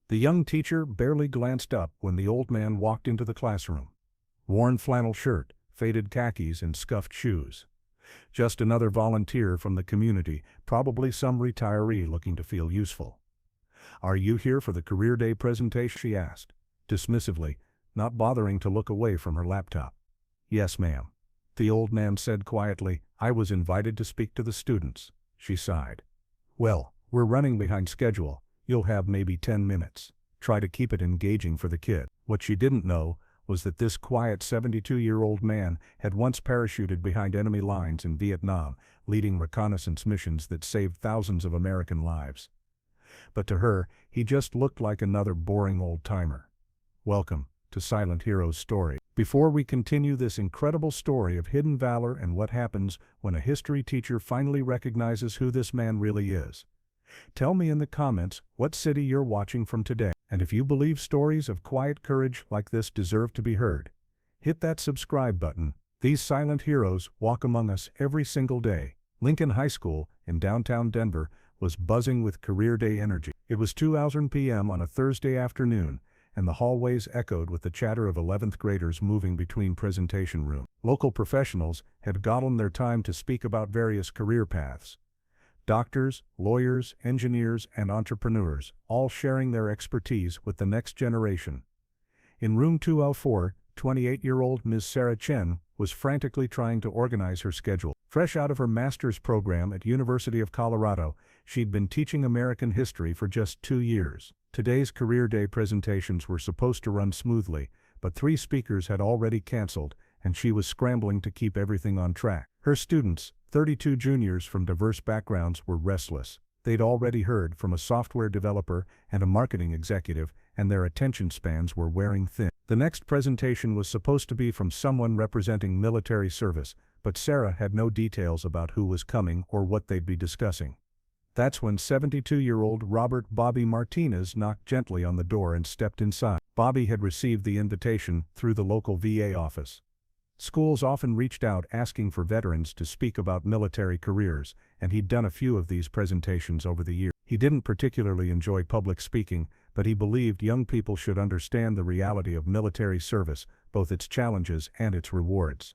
The young teacher barely glanced up when the old man walked into the classroom. Worn flannel shirt, faded khakis, and scuffed shoes. Just another volunteer from the community, probably some retiree looking to feel useful. "Are you here for the Career Day presentation?" she asked, dismissively, not bothering to look away from her laptop. "Yes, ma'am," the old man said quietly. "I was invited to speak to the students." She sighed. "Well, we're running behind schedule. You'll have maybe 10 minutes. Try to keep it engaging for the kid." What she didn't know was that this quiet 72-year-old man had once parachuted behind enemy lines in Vietnam, leading reconnaissance missions that saved thousands of American lives. But to her, he just looked like another boring old-timer. Welcome to Silent Hero's story. Before we continue this incredible story of hidden valor and what happens when a history teacher finally recognizes who this man really is, tell me in the comments what city you're watching from today. And if you believe stories of quiet courage like this deserve to be heard, hit that subscribe button. These silent heroes walk among us every single day. Lincoln High School in downtown Denver was buzzing with Career Day energy. It was 2:00 p.m. on a Thursday afternoon, and the hallways echoed with the chatter of 11th graders moving between presentation rooms. Local professionals had gotten their time to speak about various career paths. Doctors, lawyers, engineers, and entrepreneurs, all sharing their expertise with the next generation. In room 204, 28-year-old Ms. Sarah Chen was frantically trying to organize her schedule. Fresh out of her master's program at University of Colorado, she'd been teaching American history for just 2 years. Today's Career Day presentations were supposed to run smoothly, but 3 speakers had already canceled, and she was scrambling to keep everything on track. Her students, 32 juniors from diverse backgrounds, were restless. They'd already heard from a software developer and a marketing executive, and their attention spans were wearing thin. The next presentation was supposed to be from someone representing military service, but Sarah had no details about who was coming or what they'd be discussing. That's when 72-year-old Robert Bobby Martinez knocked gently on the door and stepped inside. Bobby had received the invitation through the local VA office. Schools often reached out asking for veterans to speak about military careers, and he'd done a few of these presentations over the years. He didn't particularly enjoy public speaking, but he believed young people should understand the reality of military service, both its challenges and its rewards.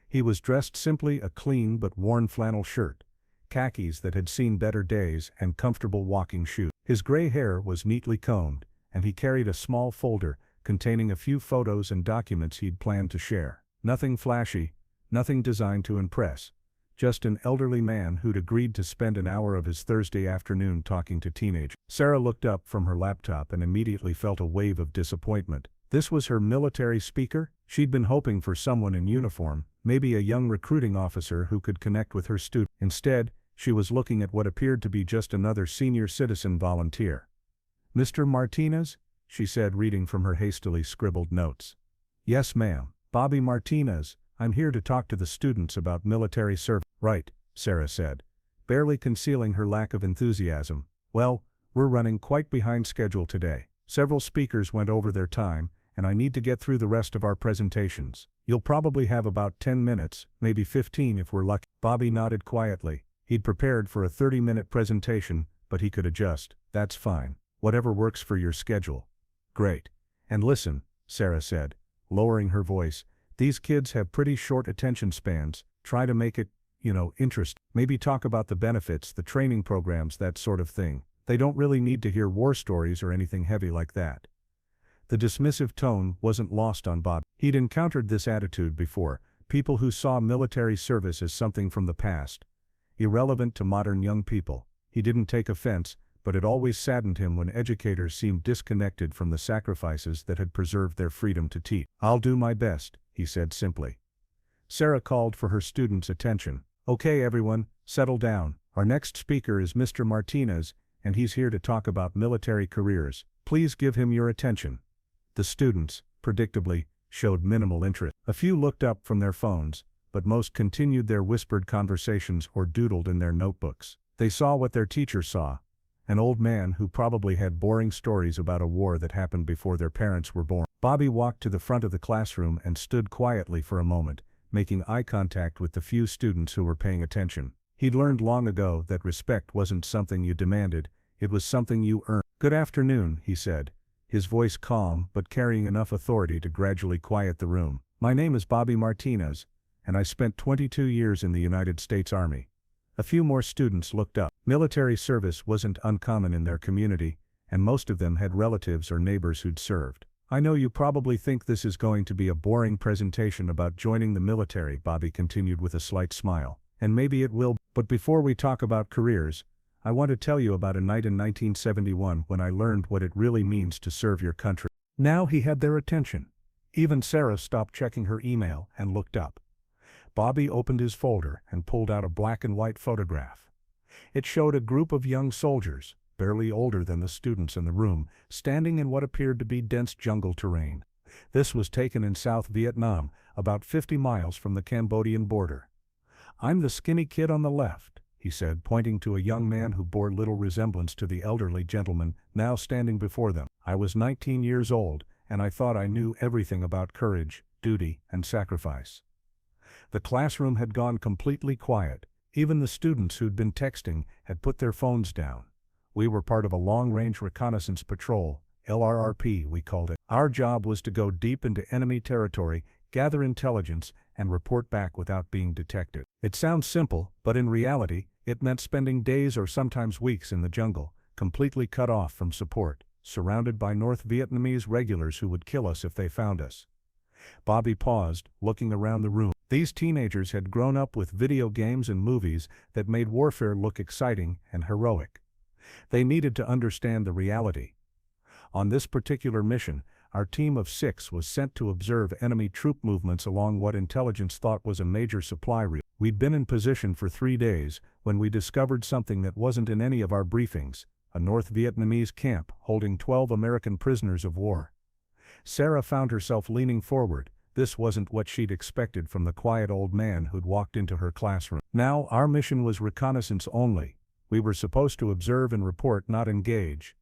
He was dressed simply: a clean but worn flannel shirt, khakis that had seen better days, and comfortable walking shoes. His gray hair was neatly combed, and he carried a small folder containing a few photos and documents he'd planned to share. Nothing flashy, nothing designed to impress. Just an elderly man who'd agreed to spend an hour of his Thursday afternoon talking to teenagers. Sarah looked up from her laptop and immediately felt a wave of disappointment. This was her military speaker? She'd been hoping for someone in uniform, maybe a young recruiting officer who could connect with her student. Instead, she was looking at what appeared to be just another senior citizen volunteer. "Mr. Martinez?" she said, reading from her hastily scribbled notes. "Yes, ma'am. Bobby Martinez. I'm here to talk to the students about military service." "Right," Sarah said, barely concealing her lack of enthusiasm. "Well, we're running quite behind schedule today. Several speakers went over their time, and I need to get through the rest of our presentations. You'll probably have about 10 minutes, maybe 15 if we're lucky." Bobby nodded quietly. He'd prepared for a 30-minute presentation, but he could adjust. "That's fine. Whatever works for your schedule." "Great. And listen," Sarah said, lowering her voice, "these kids have pretty short attention spans. Try to make it, interesting. Maybe talk about the benefits, the training programs, that sort of thing. They don't really need to hear war stories or anything heavy like that." The dismissive tone wasn't lost on Bob. He'd encountered this attitude before, people who saw military service as something from the past, irrelevant to modern young people. He didn't take offense, but it always saddened him when educators seemed disconnected from the sacrifices that had preserved their freedom to teach. "I'll do my best," he said simply. Sarah called for her students' attention. "Okay, everyone, settle down. Our next speaker is Mr. Martinez, and he's here to talk about military careers. Please give him your attention." The students, predictably, showed minimal interest. A few looked up from their phones, but most continued their whispered conversations or doodled in their notebooks. They saw what their teacher saw: an old man who probably had boring stories about a war that happened before their parents were born. Bobby walked to the front of the classroom and stood quietly for a moment, making eye contact with the few students who were paying attention. He'd learned long ago that respect wasn't something you demanded, It was something you earned. Good afternoon, he said, his voice calm but carrying enough authority to gradually quiet the room. My name is Bobby Martinez, and I spent 22 years in the United States Army. A few more students looked up. Military service wasn't uncommon in their community, and most of them had relatives or neighbors who'd served. I know you probably think this is going to be a boring presentation about joining the military, Bobby continued with a slight smile. And maybe it will, but before we talk about careers, I want to tell you about a night in 1971 when I learned what it really means to serve your country. Now he had their attention. Even Sarah stopped checking her email and looked up. Bobby opened his folder and pulled out a black and white photograph. It showed a group of young soldiers, barely older than the students in the room, standing in what appeared to be dense jungle terrain. This was taken in South Vietnam, about 50 miles from the Cambodian border. I'm the skinny kid on the left, he said, pointing to a young man who bore little resemblance to the elderly gentleman now standing before them. I was 19 years old, and I thought I knew everything about courage, duty, and sacrifice. The classroom had gone completely quiet. Even the students who'd been texting had put their phones down. We were part of a long-range reconnaissance patrol, LRRP we called it. Our job was to go deep into enemy territory, gather intelligence, and report back without being detected. It sounds simple, but in reality, it meant spending days or sometimes weeks in the jungle, completely cut off from support, surrounded by North Vietnamese regulars who would kill us if they found us. Bobby paused, looking around the room. These teenagers had grown up with video games and movies that made warfare look exciting and heroic. They needed to understand the reality. On this particular mission, our team of 6 was sent to observe enemy troop movements along what intelligence thought was a major supply route. We'd been in position for 3 days when we discovered something that wasn't in any of our briefings: a North Vietnamese camp holding 12 American prisoners of war. Sarah found herself leaning forward. This wasn't what she'd expected from the quiet old man who'd walked into her classroom. Now, our mission was reconnaissance only. We were supposed to observe and report, not engage.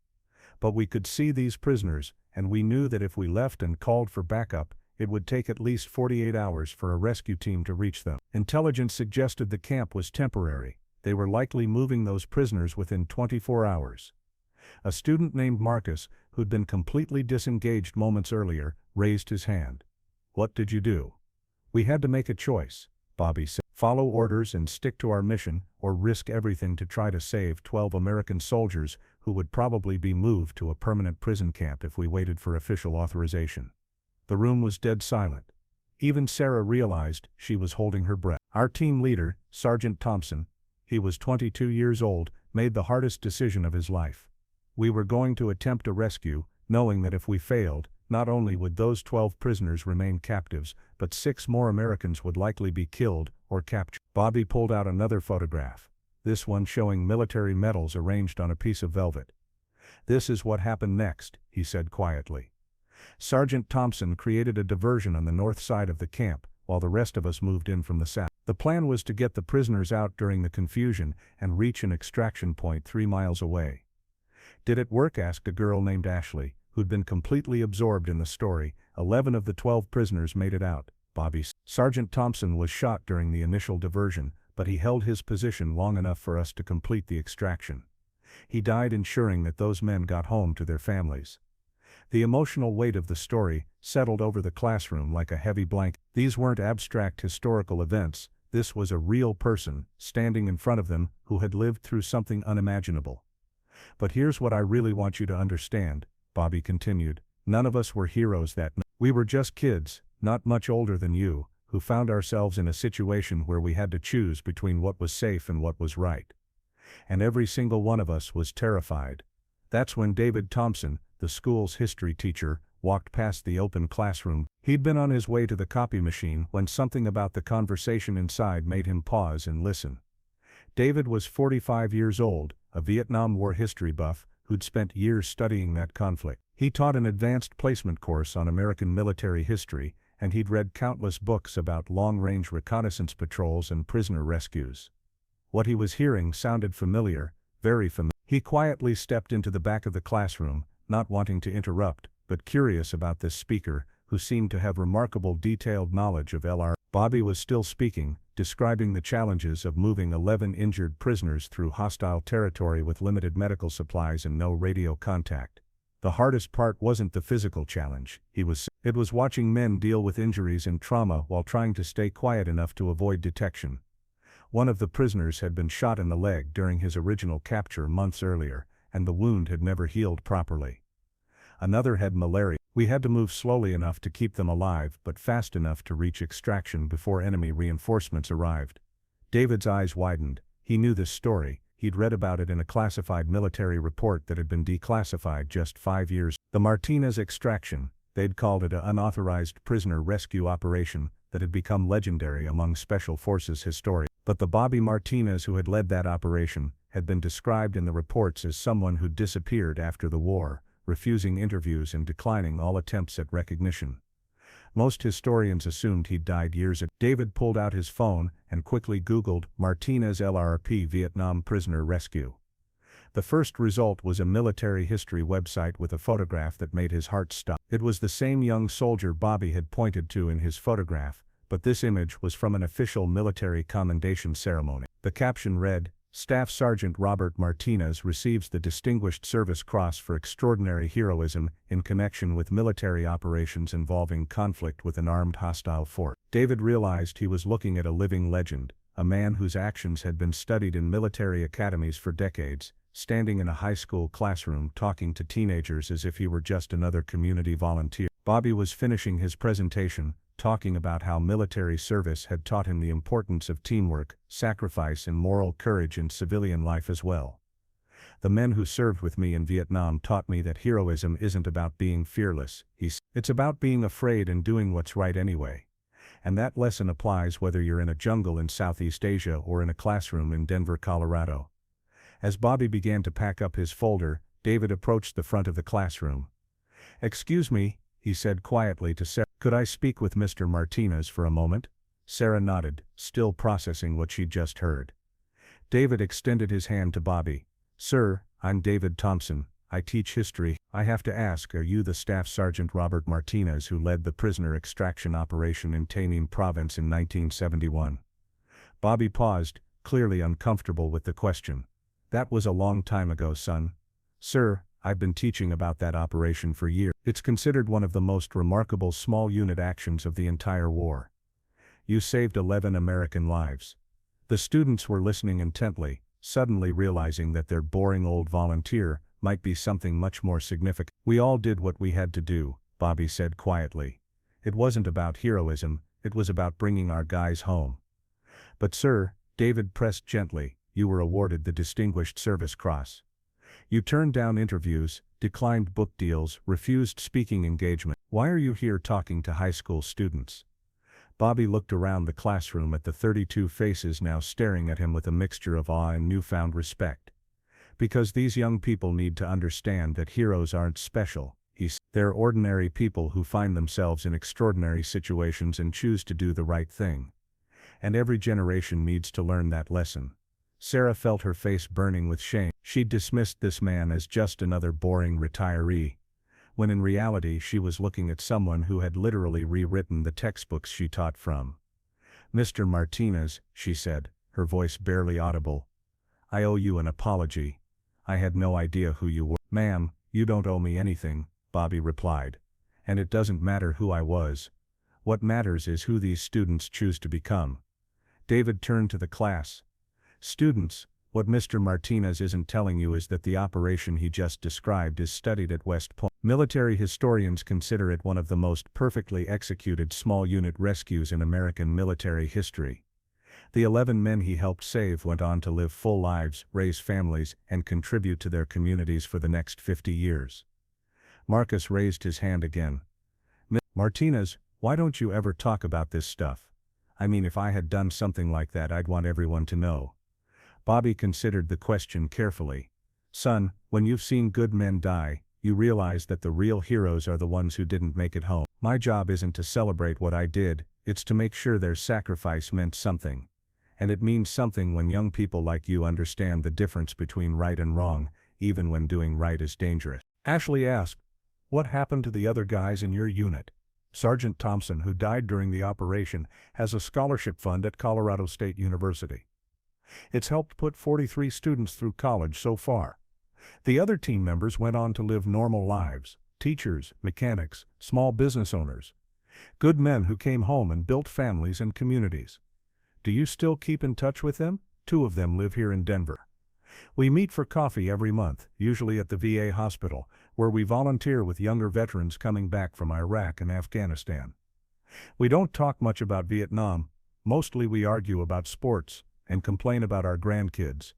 But we could see these prisoners, and we knew that if we left and called for backup, it would take at least 48 hours for a rescue team to reach them. Intelligence suggested the camp was temporary. They were likely moving those prisoners within 24 hours. A student named Marcus, who'd been completely disengaged moments earlier, raised his hand. What did you do? We had to make a choice, Bobby said. Follow orders and stick to our mission, or risk everything to try to save 12 American soldiers who would probably be moved to a permanent prison camp if we waited for official authorization. The room was dead silent. Even Sarah realized she was holding her breath. Our team leader, Sergeant Thompson, he was 22 years old, made the hardest decision of his life. We were going to attempt a rescue, knowing that if we failed, not only would those 12 prisoners remain captives, but 6 more Americans would likely be killed or captured. Bobby pulled out another photograph, this one showing military medals arranged on a piece of velvet. This is what happened next, he said quietly. Sergeant Thompson created a diversion on the north side of the camp, while the rest of us moved in from the south. The plan was to get the prisoners out during the confusion and reach an extraction point 3 miles away. Did it work? Asked a girl named Ashley, who'd been completely absorbed in the story. 11 of the 12 prisoners made it out, Bobby said. Sergeant Thompson was shot during the initial diversion, but he held his position long enough for us to complete the extraction. He died ensuring that those men got home to their families. The emotional weight of the story settled over the classroom like a heavy blanket. These weren't abstract historical events. This was a real person standing in front of them who had lived through something unimaginable. But here's what I really want you to understand, Bobby continued. None of us were heroes that night. We were just kids, not much older than you, who found ourselves in a situation where we had to choose between what was safe and what was right. And every single one of us was terrified. That's when David Thompson, the school's history teacher, walked past the open classroom. He'd been on his way to the copy machine when something about the conversation inside made him pause and listen. David was 45 years old, a Vietnam War history buff, who'd spent years studying that conflict. He taught an advanced placement course on American military history, and he'd read countless books about long-range reconnaissance patrols and prisoner rescues. What he was hearing sounded familiar, very familiar. He quietly stepped into the back of the classroom, not wanting to interrupt, but curious about this speaker, who seemed to have remarkable detailed knowledge of LR. Bobby was still speaking, describing the challenges of moving 11 injured prisoners through hostile territory with limited medical supplies and no radio contact. The hardest part wasn't the physical challenge, it was watching men deal with injuries and trauma while trying to stay quiet enough to avoid detection. One of the prisoners had been shot in the leg during his original capture months earlier, and the wound had never healed properly. Another had malaria. We had to move slowly enough to keep them alive but fast enough to reach extraction before enemy reinforcements arrived. David's eyes widened. He knew this story. He'd read about it in a classified military report that had been declassified just 5 years. The Martinez extraction, they'd called it an unauthorized prisoner rescue operation that had become legendary among Special Forces historians. But the Bobby Martinez who had led that operation had been described in the reports as someone who disappeared after the war, refusing interviews and declining all attempts at recognition. Most historians assumed he'd died years ago. David pulled out his phone and quickly Googled Martinez LRP Vietnam prisoner rescue. The first result was a military history website with a photograph that made his heart stop. It was the same young soldier Bobby had pointed to in his photograph, but this image was from an official military commendation ceremony. The caption read, "Staff Sergeant Robert Martinez receives the Distinguished Service Cross for extraordinary heroism in connection with military operations involving conflict with an armed hostile force." David realized he was looking at a living legend, a man whose actions had been studied in military academies for decades, standing in a high school classroom talking to teenagers as if he were just another community volunteer. Bobby was finishing his presentation, talking about how military service had taught him the importance of teamwork, sacrifice and moral courage in civilian life as well. "The men who served with me in Vietnam taught me that heroism isn't about being fearless, it's about being afraid and doing what's right anyway. And that lesson applies whether you're in a jungle in Southeast Asia or in a classroom in Denver, Colorado." As Bobby began to pack up his folder, David approached the front of the classroom. "Excuse me," he said quietly to Sarah. "Could I speak with Mr. Martinez for a moment?" Sarah nodded, still processing what she'd just heard. David extended his hand to Bobby. "Sir, I'm David Thompson. I teach history. I have to ask, are you the Staff Sergeant Robert Martinez who led the prisoner extraction operation in Tay Ninh Province in 1971? Bobby paused, clearly uncomfortable with the question. "That was a long time ago, son. Sir, I've been teaching about that operation for years. It's considered one of the most remarkable small unit actions of the entire war. You saved 11 American lives." The students were listening intently, suddenly realizing that their boring old volunteer might be something much more significant. "We all did what we had to do," Bobby said quietly. "It wasn't about heroism, it was about bringing our guys home." "But sir," David pressed gently, "you were awarded the Distinguished Service Cross. You turned down interviews, declined book deals, refused speaking engagement. Why are you here talking to high school students?" Bobby looked around the classroom at the 32 faces now staring at him with a mixture of awe and newfound respect. "Because these young people need to understand that heroes aren't special, they're ordinary people who find themselves in extraordinary situations and choose to do the right thing. And every generation needs to learn that lesson." Sarah felt her face burning with shame. She'd dismissed this man as just another boring retiree, when in reality she was looking at someone who had literally rewritten the textbooks she taught from. "Mr. Martinez," she said, her voice barely audible, "I owe you an apology. I had no idea who you were." "Ma'am, you don't owe me anything," Bobby replied. "And it doesn't matter who I was. What matters is who these students choose to become." David turned to the class. "Students, what Mr. Martinez isn't telling you is that the operation he just described is studied at West Point. Military historians consider it one of the most perfectly executed small unit rescues in American military history. The 11 men he helped save went on to live full lives, raise families, and contribute to their communities for the next 50 years. Marcus raised his hand again. "Martinez, why don't you ever talk about this stuff? I mean, if I had done something like that, I'd want everyone to know." Bobby considered the question carefully. "Son, when you've seen good men die, you realize that the real heroes are the ones who didn't make it home. My job isn't to celebrate what I did, it's to make sure their sacrifice meant something. And it means something when young people like you understand the difference between right and wrong, even when doing right is dangerous." Ashley asked, "What happened to the other guys in your unit?" Sergeant Thompson, who died during the operation, has a scholarship fund at Colorado State University. It's helped put 43 students through college so far. The other team members went on to live normal lives: teachers, mechanics, small business owners. Good men who came home and built families and communities. Do you still keep in touch with them? 2 of them live here in Denver. We meet for coffee every month, usually at the VA hospital, where we volunteer with younger veterans coming back from Iraq and Afghanistan. We don't talk much about Vietnam. Mostly we argue about sports and complain about our grandkids.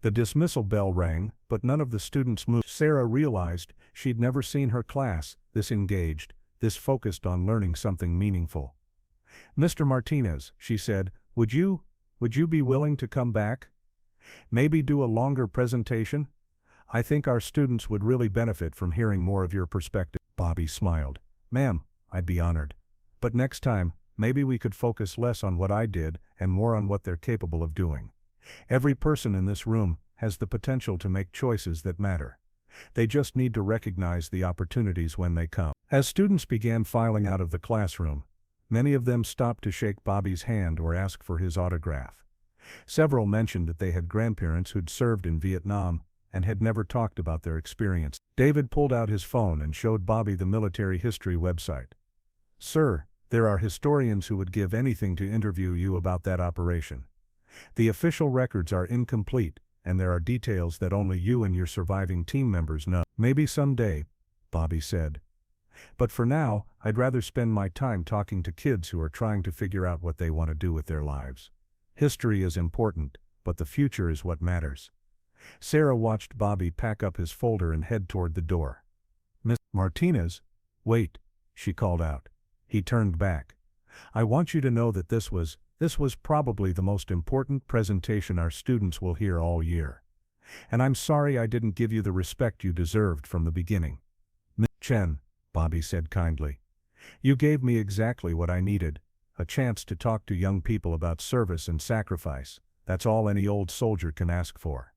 The dismissal bell rang, but none of the students moved. Sarah realized she'd never seen her class this engaged, this focused on learning something meaningful. "Mr. Martinez," she said, would you be willing to come back? Maybe do a longer presentation? I think our students would really benefit from hearing more of your perspective." Bobby smiled. "Ma'am, I'd be honored. But next time, maybe we could focus less on what I did and more on what they're capable of doing. Every person in this room has the potential to make choices that matter. They just need to recognize the opportunities when they come." As students began filing out of the classroom, many of them stopped to shake Bobby's hand or ask for his autograph. Several mentioned that they had grandparents who'd served in Vietnam and had never talked about their experience. David pulled out his phone and showed Bobby the military history website. "Sir, there are historians who would give anything to interview you about that operation. The official records are incomplete, and there are details that only you and your surviving team members know." "Maybe someday," Bobby said. "But for now, I'd rather spend my time talking to kids who are trying to figure out what they want to do with their lives. History is important, but the future is what matters." Sarah watched Bobby pack up his folder and head toward the door. "Miss Martinez, wait," she called out. He turned back. "I want you to know that this was probably the most important presentation our students will hear all year. And I'm sorry I didn't give you the respect you deserved from the beginning." "Miss Chen," Bobby said kindly, "you gave me exactly what I needed, a chance to talk to young people about service and sacrifice. That's all any old soldier can ask for."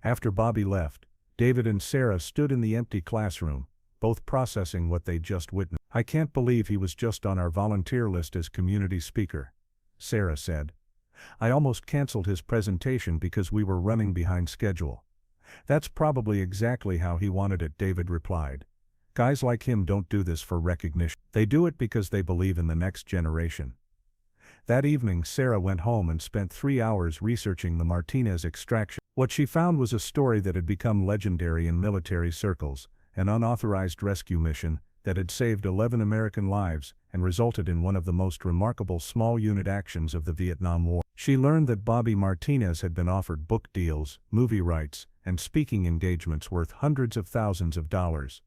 After Bobby left, David and Sarah stood in the empty classroom, both processing what they'd just witnessed. "I can't believe he was just on our volunteer list as community speaker," Sarah said. "I almost canceled his presentation because we were running behind schedule." "That's probably exactly how he wanted it," David replied. "Guys like him don't do this for recognition. They do it because they believe in the next generation." That evening, Sarah went home and spent 3 hours researching the Martinez extraction. What she found was a story that had become legendary in military circles, an unauthorized rescue mission that had saved 11 American lives and resulted in one of the most remarkable small unit actions of the Vietnam War. She learned that Bobby Martinez had been offered book deals, movie rights, and speaking engagements worth hundreds of thousands of dollars.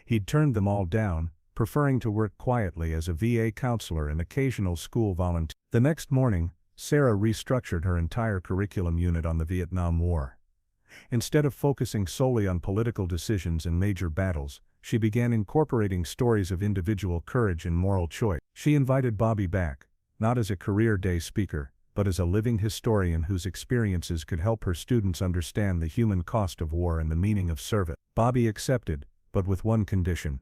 He'd turned them all down, preferring to work quietly as a VA counselor and occasional school volunteer. The next morning, Sarah restructured her entire curriculum unit on the Vietnam War. Instead of focusing solely on political decisions and major battles, she began incorporating stories of individual courage and moral choice. She invited Bobby back, not as a career day speaker, but as a living historian whose experiences could help her students understand the human cost of war and the meaning of service. Bobby accepted, but with one condition.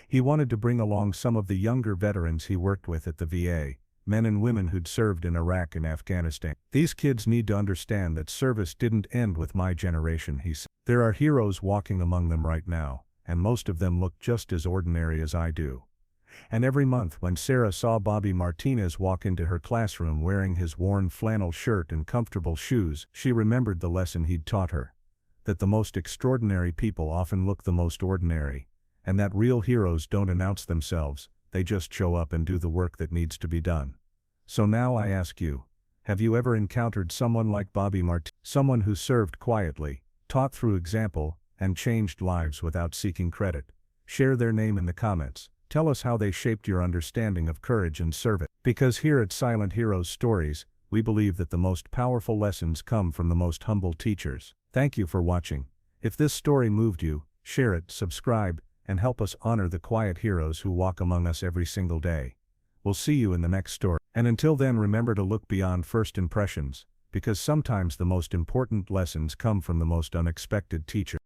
He wanted to bring along some of the younger veterans he worked with at the VA, men and women who'd served in Iraq and Afghanistan. "These kids need to understand that service didn't end with my generation," he said. "There are heroes walking among them right now, and most of them look just as ordinary as I do." And every month when Sarah saw Bobby Martinez walk into her classroom wearing his worn flannel shirt and comfortable shoes, she remembered the lesson he'd taught her. That the most extraordinary people often look the most ordinary, and that real heroes don't announce themselves, they just show up and do the work that needs to be done. So now I ask you, have you ever encountered someone like Bobby Martinez? Someone who served quietly, taught through example, and changed lives without seeking credit? Share their name in the comments. Tell us how they shaped your understanding of courage and service. Because here at Silent Heroes Stories, we believe that the most powerful lessons come from the most humble teachers. Thank you for watching. If this story moved you, share it, subscribe, and help us honor the quiet heroes who walk among us every single day. We'll see you in the next story. And until then, remember to look beyond first impressions, because sometimes the most important lessons come from the most unexpected teachers.